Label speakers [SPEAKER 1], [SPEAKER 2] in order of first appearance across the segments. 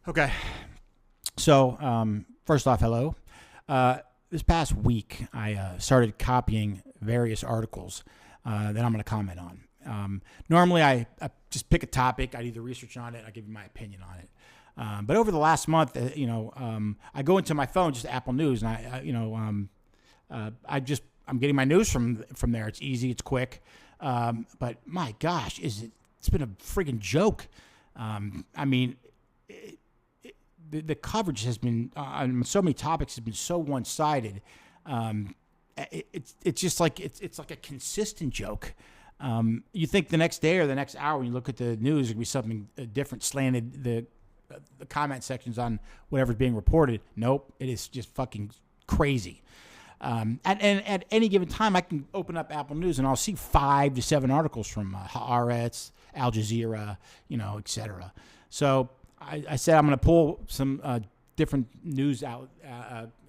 [SPEAKER 1] Okay. So, first off, hello. This past week, I started copying various articles that I'm going to comment on. Normally, I just pick a topic, I do the research on it, I give you my opinion on it. But over the last month, I go into my phone, just Apple News, and I'm getting my news from there. It's easy, it's quick. But my gosh, it's been a freaking joke. I mean, the coverage has been on so many topics has been so one-sided. It's just like it's like a consistent joke. You think the next day or the next hour when you look at the news, it'll be something different, slanted. The comment sections on whatever's being reported. Nope, it is just fucking crazy. At any given time, I can open up Apple News and I'll see 5 to 7 articles from Haaretz, Al Jazeera, etc. So I said I'm going to pull some different news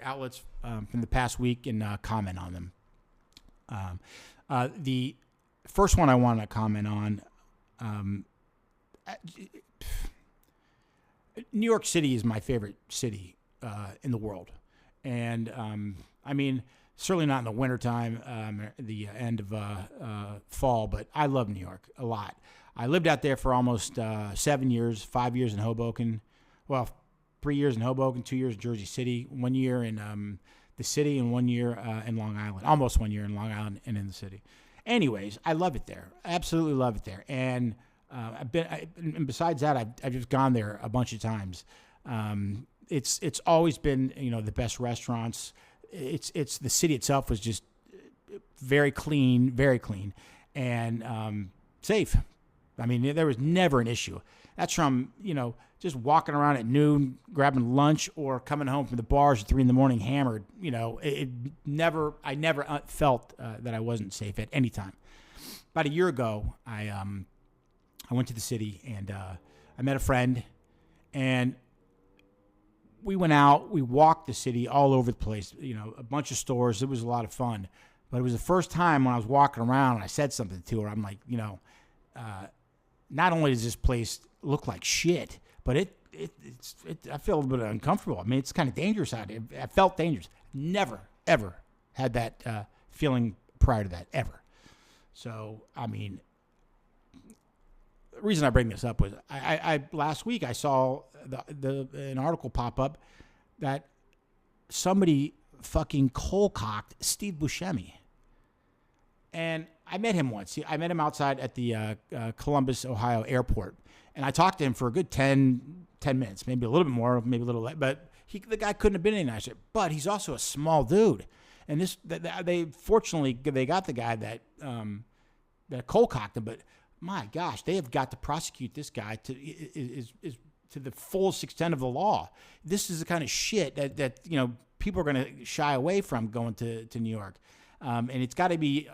[SPEAKER 1] outlets from the past week and comment on them. The first one I want to comment on, New York City is my favorite city in the world. And, I mean, certainly not in the wintertime, the end of fall, but I love New York a lot. I lived out there for almost 7 years, 5 years in Hoboken. Well, 3 years in Hoboken, 2 years in Jersey City, 1 year in the city, and 1 year in Long Island. Almost 1 year in Long Island and in the city. Anyways, I love it there. Absolutely love it there. And and besides that, I've just gone there a bunch of times. It's always been the best restaurants. It's the city itself was just very clean, and safe. I mean, there was never an issue. That's from just walking around at noon, grabbing lunch, or coming home from the bars at 3 a.m. hammered. I never felt that I wasn't safe at any time. About a year ago, I went to the city and I met a friend, and we went out. We walked the city all over the place. A bunch of stores. It was a lot of fun. But it was the first time when I was walking around and I said something to her. I'm like, not only does this place look like shit, but I feel a little bit uncomfortable. I mean, it's kind of dangerous out here. I felt dangerous. Never, ever had that feeling prior to that, ever. So, I mean, the reason I bring this up was I last week I saw an article pop up that somebody fucking cold-cocked Steve Buscemi. And I met him once. I met him outside at the Columbus, Ohio airport. And I talked to him for a good 10 minutes, maybe a little bit more, maybe a little less. But the guy couldn't have been any nicer. But he's also a small dude. And they fortunately got the guy that cold-cocked him. But my gosh, they have got to prosecute this guy to the fullest extent of the law. This is the kind of shit that people are going to shy away from going to New York. And it's got to be,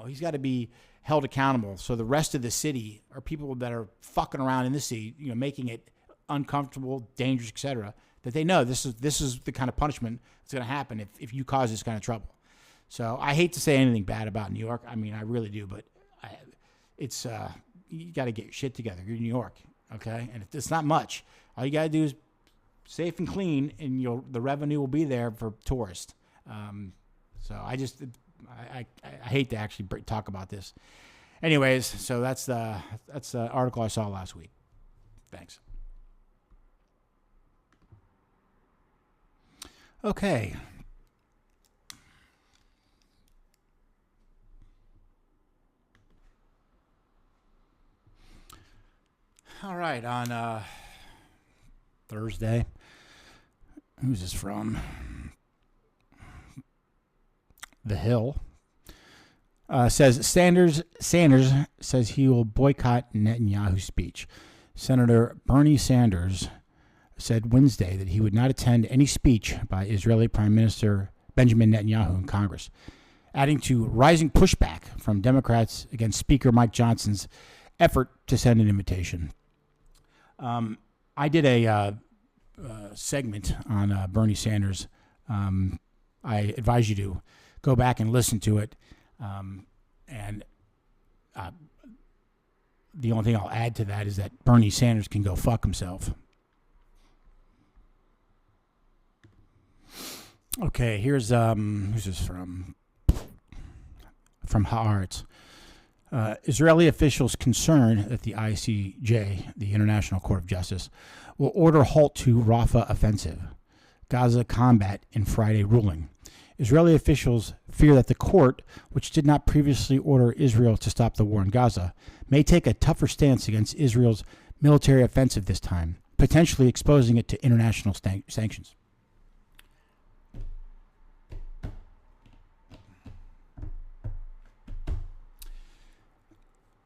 [SPEAKER 1] he's got to be held accountable. So the rest of the city, or people that are fucking around in the city, making it uncomfortable, dangerous, etc., that they know this is the kind of punishment that's going to happen if you cause this kind of trouble. So I hate to say anything bad about New York. I mean, I really do, but it's you got to get your shit together. You're in New York, okay? And it's not much. All you got to do is safe and clean, and the revenue will be there for tourists. So I hate to actually talk about this. Anyways, so that's the article I saw last week. Thanks. Okay. All right, on Thursday, who's this from? The Hill says Sanders says he will boycott Netanyahu's speech. Senator Bernie Sanders said Wednesday that he would not attend any speech by Israeli Prime Minister Benjamin Netanyahu in Congress, adding to rising pushback from Democrats against Speaker Mike Johnson's effort to send an invitation. I did a segment on Bernie Sanders. I advise you to go back and listen to it. And the only thing I'll add to that is that Bernie Sanders can go fuck himself. Okay, here's who's this from? From Haaretz. Israeli officials concerned that the ICJ, the International Court of Justice, will order halt to Rafah offensive, Gaza combat in Friday ruling. Israeli officials fear that the court, which did not previously order Israel to stop the war in Gaza, may take a tougher stance against Israel's military offensive this time, potentially exposing it to international sanctions.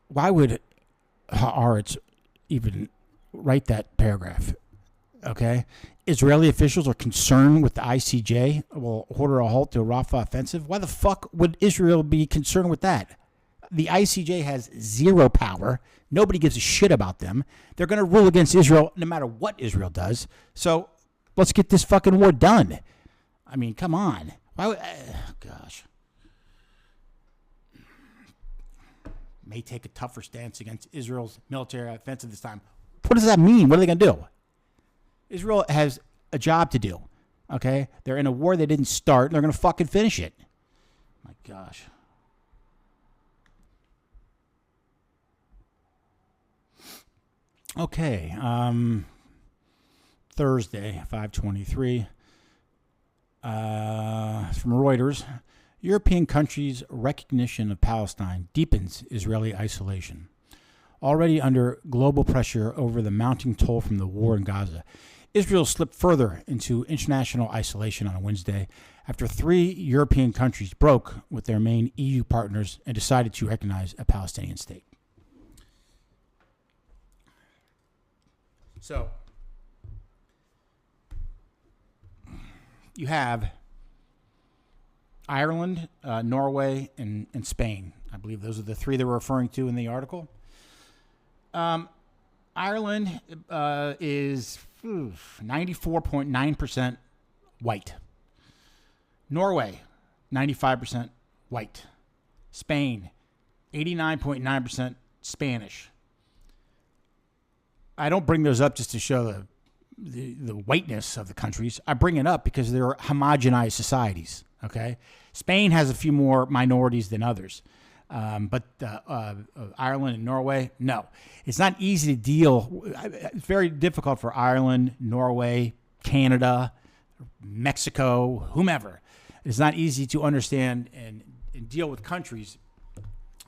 [SPEAKER 1] Why would Haaretz even write that paragraph? Okay. Israeli officials are concerned with the ICJ will order a halt to a Rafah offensive. Why the fuck would Israel be concerned with that? The ICJ has zero power. Nobody gives a shit about them. They're going to rule against Israel no matter what Israel does. So let's get this fucking war done. I mean, come on. Why would, gosh. May take a tougher stance against Israel's military offensive this time. What does that mean? What are they going to do? Israel has a job to do. Okay? They're in a war they didn't start. And they're going to fucking finish it. My gosh. Okay. Thursday, 5/23. From Reuters. European countries' recognition of Palestine deepens Israeli isolation. Already under global pressure over the mounting toll from the war in Gaza, Israel slipped further into international isolation on Wednesday after 3 European countries broke with their main EU partners and decided to recognize a Palestinian state. So, you have Ireland, Norway, and Spain. I believe those are the 3 they were referring to in the article. Ireland is 94.9% white. Norway, 95% white. Spain, 89.9% Spanish. I don't bring those up just to show the whiteness of the countries. I bring it up because they're homogenized societies. Okay, Spain has a few more minorities than others, but Ireland and Norway, no. It's not easy to deal. It's very difficult for Ireland, Norway, Canada, Mexico, whomever. It's not easy to understand and deal with countries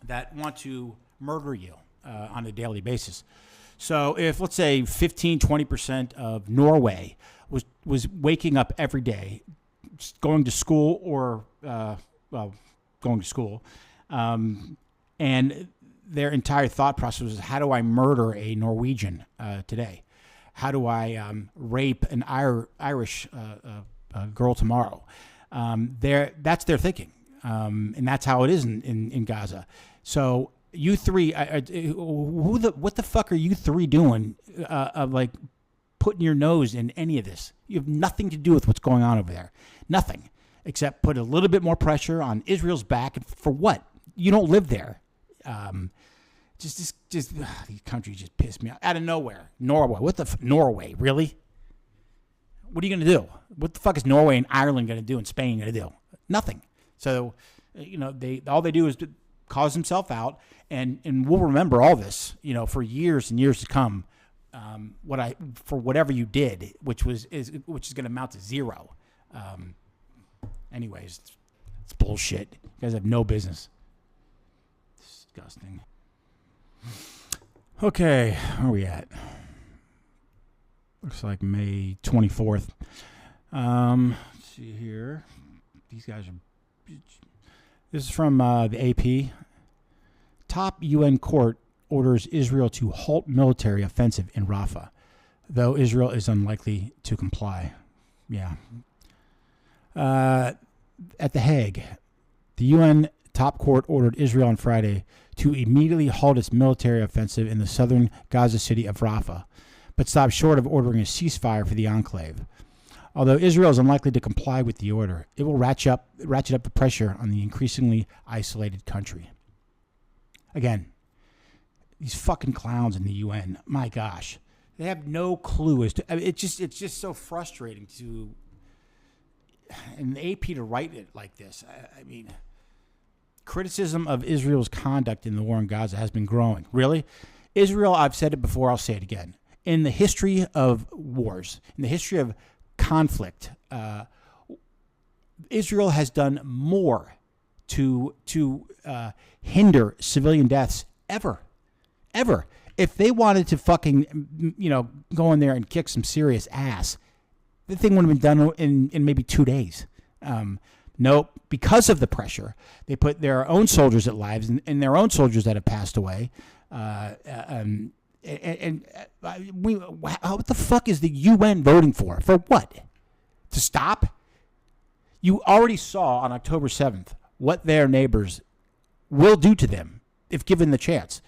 [SPEAKER 1] that want to murder you on a daily basis. So if, let's say, 15, 20% of Norway was waking up every day, going to school or, going to school, and their entire thought process was, how do I murder a Norwegian today? How do I rape an Irish girl tomorrow? That's their thinking, and that's how it is in Gaza. So you 3, what the fuck are you 3 doing? Like putting your nose in any of this? You have nothing to do with what's going on over there. Nothing, except put a little bit more pressure on Israel's back. For what? You don't live there. These countries just piss me out of nowhere. Norway, Norway, really? What are you going to do? What the fuck is Norway and Ireland going to do and Spain going to do? Nothing. So, all they do is cause themselves out, and we'll remember all this, for years and years to come. For whatever you did, which is going to amount to zero. Anyways, it's bullshit. You guys have no business. Disgusting. Okay, where are we at? Looks like May 24th. Let's see here. These guys are... This is from the AP. Top UN court orders Israel to halt military offensive in Rafah, though Israel is unlikely to comply. Yeah. At The Hague, the UN top court ordered Israel on Friday to immediately halt its military offensive in the southern Gaza city of Rafah, but stopped short of ordering a ceasefire for the enclave. Although Israel is unlikely to comply with the order, it will ratchet up the pressure on the increasingly isolated country. Again, these fucking clowns in the UN, my gosh, they have no clue as to. It's just so frustrating to. and the AP to write it like this. I mean, criticism of Israel's conduct in the war in Gaza has been growing. Really? Israel, I've said it before, I'll say it again. In the history of wars, in the history of conflict, Israel has done more to hinder civilian deaths ever. If they wanted to fucking, go in there and kick some serious ass, the thing would have been done in maybe 2 days. Nope. Because of the pressure, they put their own soldiers at lives and their own soldiers that have passed away. What the fuck is the UN voting for? For what? To stop? You already saw on October 7th what their neighbors will do to them if given the chance,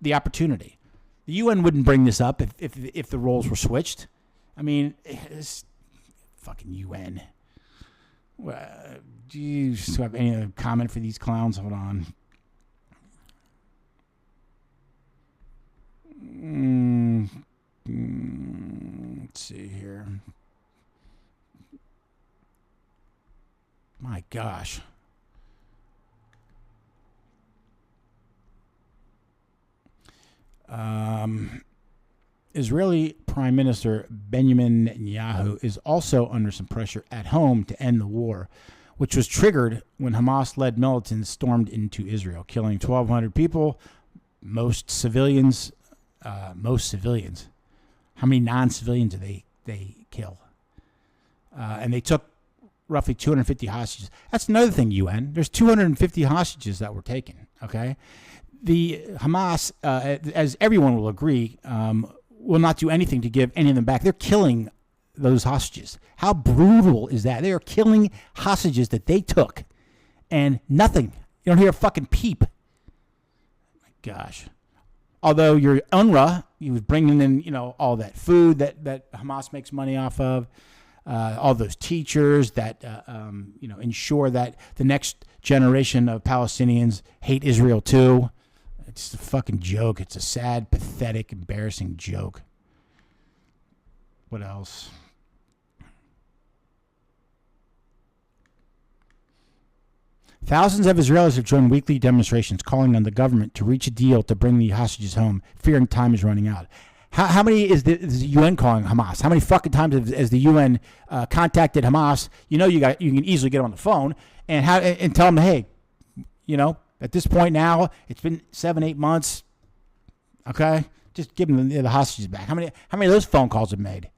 [SPEAKER 1] the opportunity. The UN wouldn't bring this up if the roles were switched. I mean, it's fucking UN. Do you have any other comment for these clowns? Hold on. Let's see here. My gosh. Israeli Prime Minister Benjamin Netanyahu is also under some pressure at home to end the war, which was triggered when Hamas-led militants stormed into Israel, killing 1,200 people, most civilians. How many non-civilians did they kill? And they took roughly 250 hostages. That's another thing, UN. There's 250 hostages that were taken, okay? The Hamas, as everyone will agree, will not do anything to give any of them back. They're killing those hostages. How brutal is that? They are killing hostages that they took, and nothing. You don't hear a fucking peep. My gosh. Although your UNRWA, he was bringing in, all that food that Hamas makes money off of, all those teachers that, ensure that the next generation of Palestinians hate Israel too. It's a fucking joke. It's a sad, pathetic, embarrassing joke. What else? Thousands of Israelis have joined weekly demonstrations calling on the government to reach a deal to bring the hostages home, fearing time is running out. How many is the UN calling Hamas? How many fucking times has the UN contacted Hamas? You can easily get them on the phone and tell them, hey, at this point now, it's been 7-8 months. Okay, just give them the hostages back. How many of those phone calls have made?